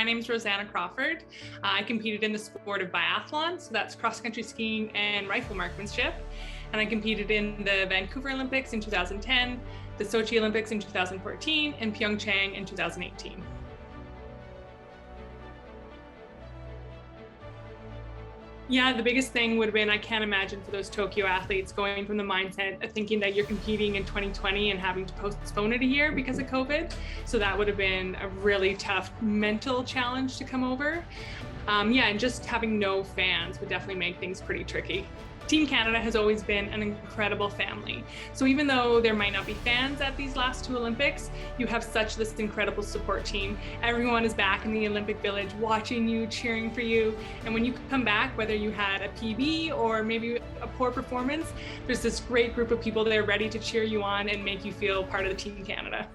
my name is Rosanna Crawford. I competed in the sport of biathlon, so that's cross-country skiing and rifle marksmanship. And I competed in the Vancouver Olympics in 2010, the Sochi Olympics in 2014, and Pyeongchang in 2018. Yeah, the biggest thing would have been, I can't imagine for those Tokyo athletes going from the mindset of thinking that you're competing in 2020 and having to postpone it a year because of COVID. So that would have been a really tough mental challenge to come over. And just having no fans would definitely make things pretty tricky. Team Canada has always been an incredible family. So even though there might not be fans at these last two Olympics, you have such this incredible support team. Everyone is back in the Olympic Village watching you, cheering for you. And when you come back, whether you had a PB or maybe a poor performance, there's this great group of people there ready to cheer you on and make you feel part of the Team Canada.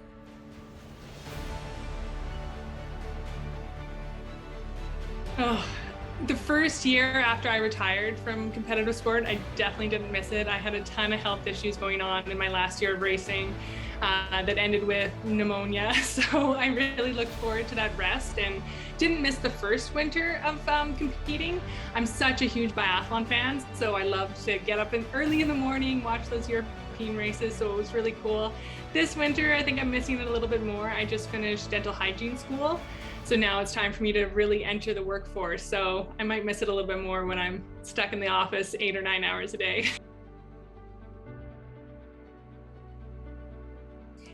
The first year after I retired from competitive sport, I definitely didn't miss it. I had a ton of health issues going on in my last year of racing that ended with pneumonia. So I really looked forward to that rest and didn't miss the first winter of competing. I'm such a huge biathlon fan, so I love to get up early in the morning, watch those European races, so it was really cool. This winter, I think I'm missing it a little bit more. I just finished dental hygiene school. So now it's time for me to really enter the workforce. So I might miss it a little bit more when I'm stuck in the office 8 or 9 hours a day.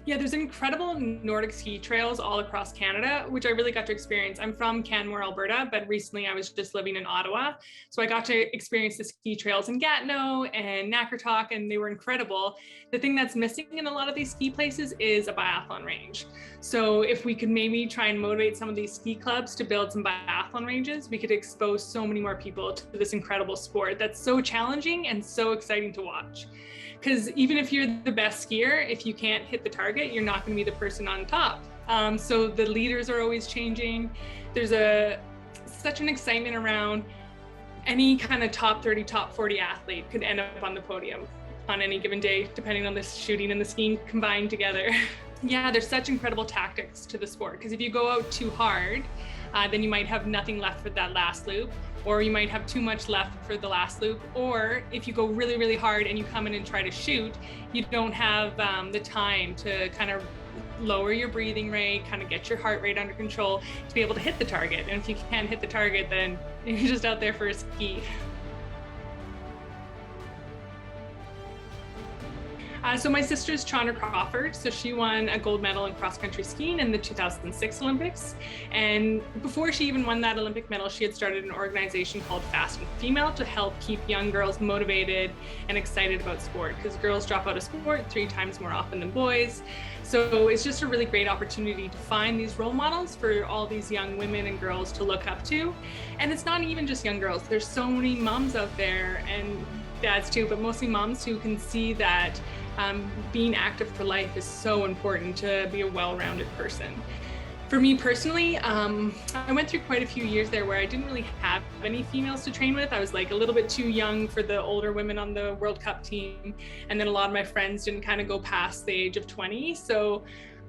Yeah, there's incredible Nordic ski trails all across Canada, which I really got to experience. I'm from Canmore, Alberta, but recently I was just living in Ottawa. So I got to experience the ski trails in Gatineau and Nakartok, and they were incredible. The thing that's missing in a lot of these ski places is a biathlon range. So if we could maybe try and motivate some of these ski clubs to build some biathlon ranges, we could expose so many more people to this incredible sport that's so challenging and so exciting to watch. Because even if you're the best skier, if you can't hit the target, you're not going to be the person on top. So the leaders are always changing. There's such an excitement around any kind of top 30, top 40 athlete could end up on the podium on any given day, depending on the shooting and the skiing combined together. Yeah, there's such incredible tactics to the sport, because if you go out too hard, then you might have nothing left for that last loop, or you might have too much left for the last loop. Or if you go really, really hard and you come in and try to shoot, you don't have the time to kind of lower your breathing rate, kind of get your heart rate under control to be able to hit the target. And if you can't hit the target, then you're just out there for a ski. So my sister's Rosanna Crawford, so she won a gold medal in cross-country skiing in the 2006 Olympics. And before she even won that Olympic medal, she had started an organization called Fast and Female to help keep young girls motivated and excited about sport, because girls drop out of sport 3 times more often than boys. So it's just a really great opportunity to find these role models for all these young women and girls to look up to. And it's not even just young girls. There's so many moms out there, and dads too, but mostly moms, who can see that being active for life is so important to be a well-rounded person. For me personally, I went through quite a few years there where I didn't really have any females to train with. I was like a little bit too young for the older women on the World Cup team. And then a lot of my friends didn't kind of go past the age of 20. So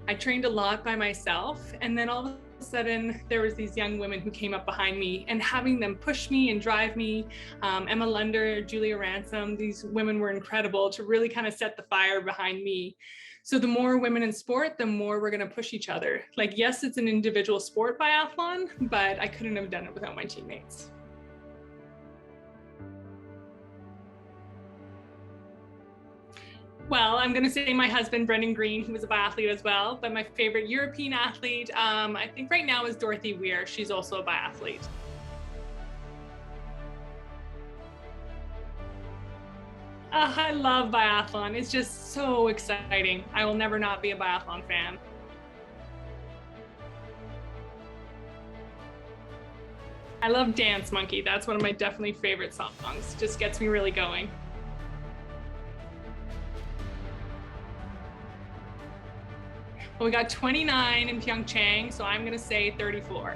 I trained a lot by myself. And then all of a sudden there was these young women who came up behind me, and having them push me and drive me, Emma Lunder, Julia Ransom, these women were incredible to really kind of set the fire behind me. So the more women in sport, the more we're going to push each other. Like, yes, it's an individual sport, biathlon, but I couldn't have done it without my teammates. Well, I'm going to say my husband, Brendan Green, who was a biathlete as well, but my favorite European athlete, I think right now, is Dorothy Weir. She's also a biathlete. I love biathlon. It's just so exciting. I will never not be a biathlon fan. I love Dance Monkey. That's one of my definitely favorite songs. Just gets me really going. Well, we got 29 in Pyeongchang, so I'm gonna say 34.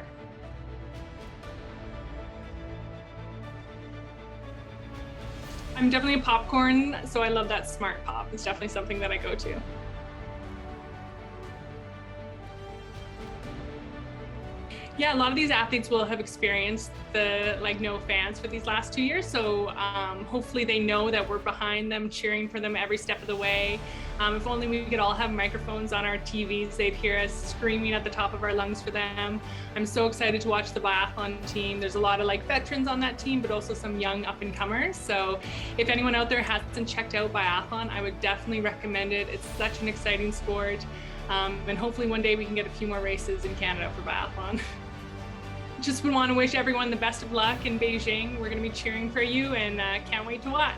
I'm definitely a popcorn, so I love that smart pop. It's definitely something that I go to. Yeah, a lot of these athletes will have experienced the no fans for these last 2 years. So hopefully they know that we're behind them, cheering for them every step of the way. If only we could all have microphones on our TVs, they'd hear us screaming at the top of our lungs for them. I'm so excited to watch the biathlon team. There's a lot of veterans on that team, but also some young up and comers. So if anyone out there hasn't checked out biathlon, I would definitely recommend it. It's such an exciting sport. And hopefully one day we can get a few more races in Canada for biathlon. Just want to wish everyone the best of luck in Beijing. We're going to be cheering for you and can't wait to watch.